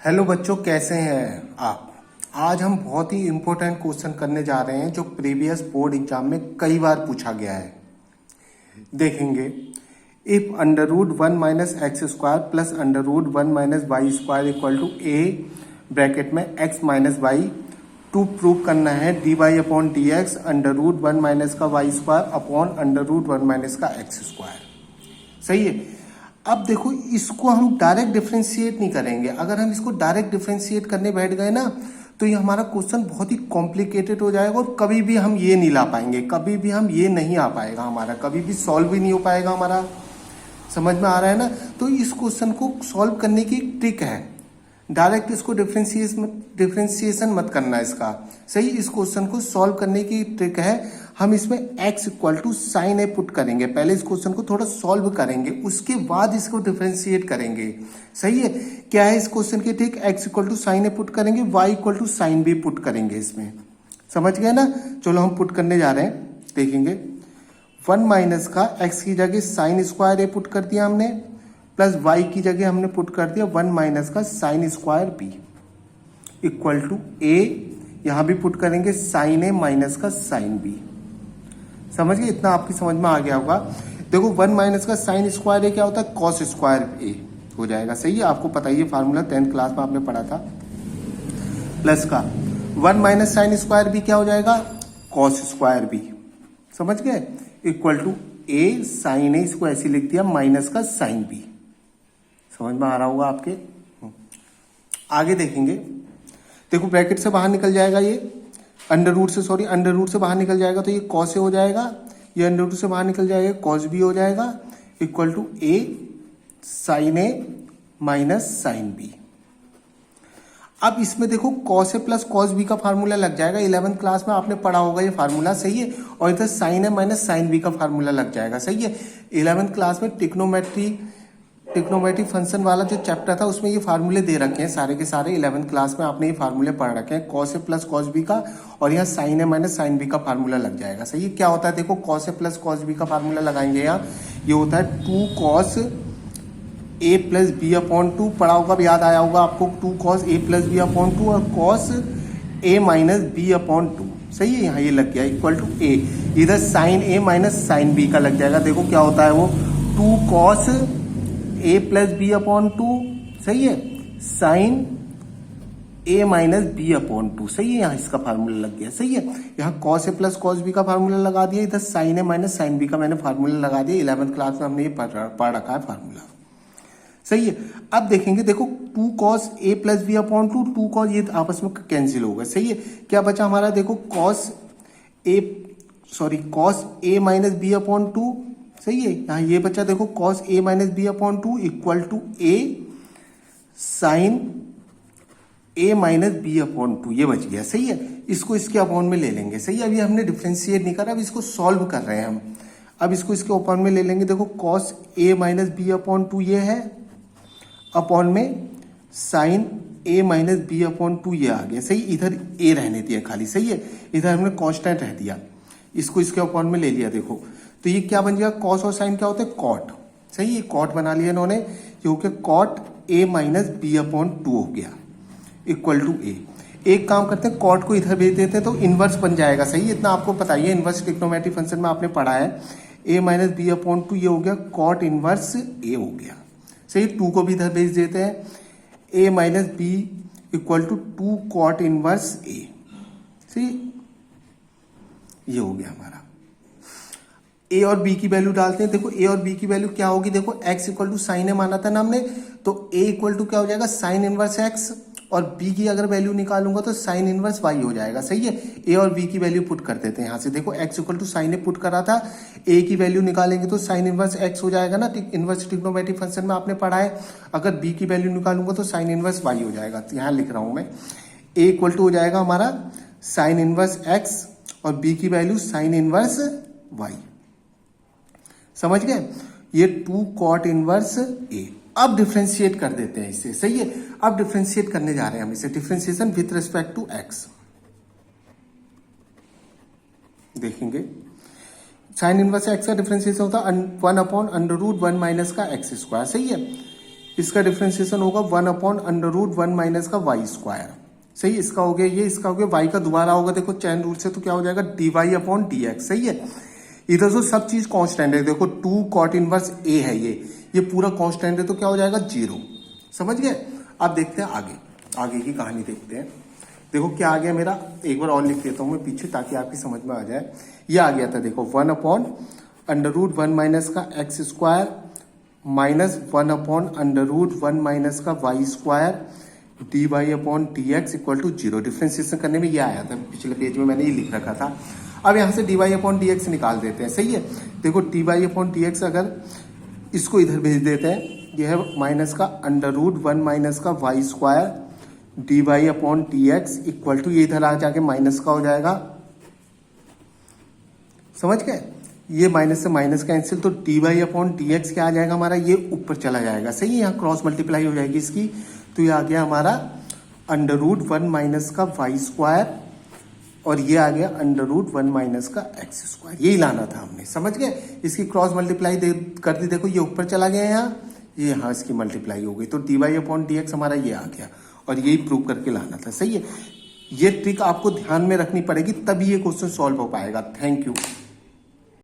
Hello बच्चों, कैसे हैं आप। आज हम बहुत ही इम्पोर्टेंट क्वेश्चन करने जा रहे हैं जो प्रीवियस बोर्ड एग्जाम में कई बार पूछा गया है। देखेंगे, if under root 1 - x² plus under root 1 - y² equal to A bracket में x - y टू प्रूव करना है dy/dx अंडर रूट 1 - का y² अपॉन अंडर रूट 1 - का x²। सही है। अब देखो, इसको हम डायरेक्ट डिफरेंशिएट नहीं करेंगे। अगर हम इसको डायरेक्ट डिफरेंशिएट करने बैठ गए ना तो ये हमारा क्वेश्चन बहुत ही कॉम्प्लिकेटेड हो जाएगा और कभी भी हम ये नहीं ला पाएंगे, कभी भी हम ये नहीं आ पाएगा, हमारा कभी भी सॉल्व भी नहीं हो पाएगा हमारा। समझ में आ रहा है ना। तो इस क्वेश्चन को सॉल्व करने की ट्रिक है, डायरेक्ट इसको डिफरेंशिएशन मत करना इसका। सही, इस क्वेश्चन को सॉल्व करने की ट्रिक है, हम इसमें x equal to sine A put करेंगे। पहले इस क्वेश्चन को थोड़ा सॉल्व करेंगे, उसके बाद इसको डिफरेंशिएट करेंगे। सही है। क्या है इस क्वेश्चन की trick, x equal to sine A put करेंगे, y equal to sine B put करेंगे इसमें। समझ गए ना। चलो हम पुट करने जा रहे हैं। देखेंगे 1 - का x की जगह साइन स्क्वायर ए पुट कर दिया हमने, प्लस y की जगह हमने पुट कर दिया 1 - का sine square B equal to a, यहां भी पुट करेंगे साइन ए माइनस का साइन बी। समझ गए, इतना आपकी समझ में आ गया होगा। देखो 1 - का साइन स्क्वायर ए क्या होता है, कॉस स्क्वायर ए हो जाएगा। सही है, आपको पता ही है फार्मूला, 10th क्लास में आपने पढ़ा था। प्लस का 1 - साइन स्क्वायर बी क्या हो जाएगा, कॉस स्क्वायर बी। समझ गए, equal to A sine A, इसको ऐसे लिख दिया माइनस का साइन बी। समझ में आ रहा होगा आपके। आगे देखेंगे, देखो ब्रैकेट से बाहर निकल जाएगा ये, अंडर रूट से बाहर निकल जाएगा तो ये कॉस ए हो जाएगा, ये अंडर रूट से बाहर निकल जाएगा कॉस बी हो जाएगा, equal to A sine A minus sine B. अब इसमें देखो cos A plus cos B का फार्मूला लग जाएगा, 11th क्लास में आपने पढ़ा होगा ये फार्मूला। सही है। और इधर sign A minus sine B का फार्मूला लग जाएगा। सही है। 11th क्लास में ट्रिग्नोमेट्री फंक्शन वाला जो चैप्टर था उसमें ये फार्मूले दे रखे हैं सारे के सारे। 11th क्लास में आपने ये फार्मूले पढ़ रखे हैं, cos A plus cos B का, और यहाँ sign A minus sine B का फार्मूला लग जाएगा। सही है। क्या होता है, देखो cos A plus cos B का फार्मूला लगाएंगे यहाँ, ये होता है 2 cos ए प्लस बी अपॉन 2, पढ़ा होगा, याद आया होगा आपको, 2 cos ए प्लस बी अपॉन 2 और cos A minus B upon 2। सही है, यहाँ ये लग गया इक्वल टू ए, इधर sign A minus sine B का लग जाएगा। देखो क्या होता है वो 2 cos ए प्लस बी अपॉन 2। सही है, sign A minus B upon 2। सही है, यहाँ इसका फार्मूला लग गया। सही है, यहाँ cos A plus cos B का फार्मूला लगा दिया, इधर sign A minus sine B का मैंने फार्मूला लगा दिया। 11th क्लास में हमने ये पढ़ रखा है फार्मूला। सही है। अब देखेंगे, देखो 2 cos ए प्लस बी अपॉन 2, 2 cos ये आपस में कैंसिल हो गए। सही है। क्या बचा हमारा, देखो cos A minus B upon 2। सही है, यहाँ ये बचा, देखो cos A minus B upon 2 equal to A sine A minus B upon 2, ये बच गया। सही है, इसको इसके अपॉन में ले लेंगे। सही है, अभी हमने डिफ्रेंशिएट नहीं करा, अब इसको सॉल्व कर रहे हैं हम। अब इसको इसके अपॉन में ले लेंगे। देखो cos A minus B upon 2 ये है, अपॉन में sign A minus B upon 2 ये आ गया। सही, इधर ए रहने दिया खाली। सही है, इधर हमने कांस्टेंट रह दिया, इसको इसके अपॉन में ले लिया। देखो तो ये क्या बन जाएगा, कॉस और साइन क्या होते हैं, कॉट। सही है, कॉट बना लिया इन्होंने, ये हो गया cot A minus B upon 2 हो गया इक्वल टू ए। एक काम करते हैं, कॉट को इधर भेज देते हैं तो इनवर्स बन जाएगा। सही है, इतना आपको पता ही है, इनवर्स ट्रिग्नोमेट्री फंक्शन में आपने पढ़ा है। ए माइनस बी अपॉन 2 ये हो गया कॉट इनवर्स ए हो गया। सही, 2 को भी इधर भेज देते हैं, A minus B equal to 2 cot inverse A. सही, ये हो गया हमारा। ए और बी की वैल्यू डालते हैं। देखो ए और बी की वैल्यू क्या होगी, देखो x इक्वल टू साइन ए माना था ना हमने, तो a इक्वल टू क्या हो जाएगा, साइन इनवर्स x, और b की अगर वैल्यू निकालूंगा तो साइन इनवर्स y हो जाएगा। सही है, a और b की वैल्यू पुट कर देते हैं यहाँ से। देखो x equal to sine A put करा था, a की वैल्यू निकालेंगे तो साइन इनवर्स x हो जाएगा ना, इनवर्स ट्रिग्नोमेट्री फंक्शन में आपने पढ़ा है। अगर b की वैल्यू निकालूंगा तो साइन इनवर्स y हो जाएगा। तो यहाँ लिख रहा हूं मैं, a इक्वल टू हो जाएगा हमारा साइन इनवर्स x और b की वैल्यू साइन इनवर्स y। समझ गए, ये 2 कॉट इनवर्स ए। अब डिफरेंशिएट कर देते हैं इसे। सही है, अब डिफरेंशिएट करने जा रहे हैं हम इसे, differentiation with respect to x. देखेंगे साइन इनवर्स एक्स का डिफरेंशिएशन होता है 1 अपॉन अंडर रूट 1 माइनस का x²। सही है, इसका डिफ्रेंसिएशन होगा 1/√1 माइनस का वाई स्क्वायर। सही, इसका हो गया ये, इसका हो गया वाई का दोबारा होगा देखो चैन रूल से, तो क्या हो जाएगा dy/dx। सही है, इधर से सब चीज कांस्टेंट है, देखो 2 cot इनवर्स a है ये पूरा कांस्टेंट है, तो क्या हो जाएगा 0। समझ गए। अब देखते हैं आगे की कहानी देखते हैं। देखो क्या आ गया मेरा, एक बार और लिख देता हूं मैं पीछे ताकि आपकी समझ में आ जाए। ये आ गया था देखो 1/√1 माइनस का एक्स स्क्वायर माइनस 1/√1 माइनस का y square dy/dx equal to 0। Differentiation करने में ये आया था, पिछले पेज में मैंने ये लिख रखा था। अब यहां से dy/dx निकाल देते हैं। सही है, देखो dy/dx अगर इसको इधर भेज देते हैं, यह है माइनस का √1 माइनस का y square dy/dx equal to, ये इधर आ जाके माइनस का हो जाएगा। समझ गए, ये माइनस से माइनस कैंसिल, तो dy/dx क्या आ जाएगा हमारा, ये ऊपर चला जाएगा। सही है, यहाँ क्रॉस मल्टीप्लाई हो जाएगी इसकी, तो ये आ गया हमारा √1 माइनस का वाई स्क्वायर और ये आ गया √1 माइनस का एक्स स्क्वायर। यही लाना था हमने। समझ गए, इसकी क्रॉस मल्टीप्लाई कर दी, देखो ये ऊपर चला गया यहाँ, ये यहाँ इसकी मल्टीप्लाई हो गई, तो dy/dx हमारा ये आ गया और यही प्रूव करके लाना था। सही है, ये ट्रिक आपको ध्यान में रखनी पड़ेगी, तभी ये क्वेश्चन सॉल्व हो पाएगा। Thank you.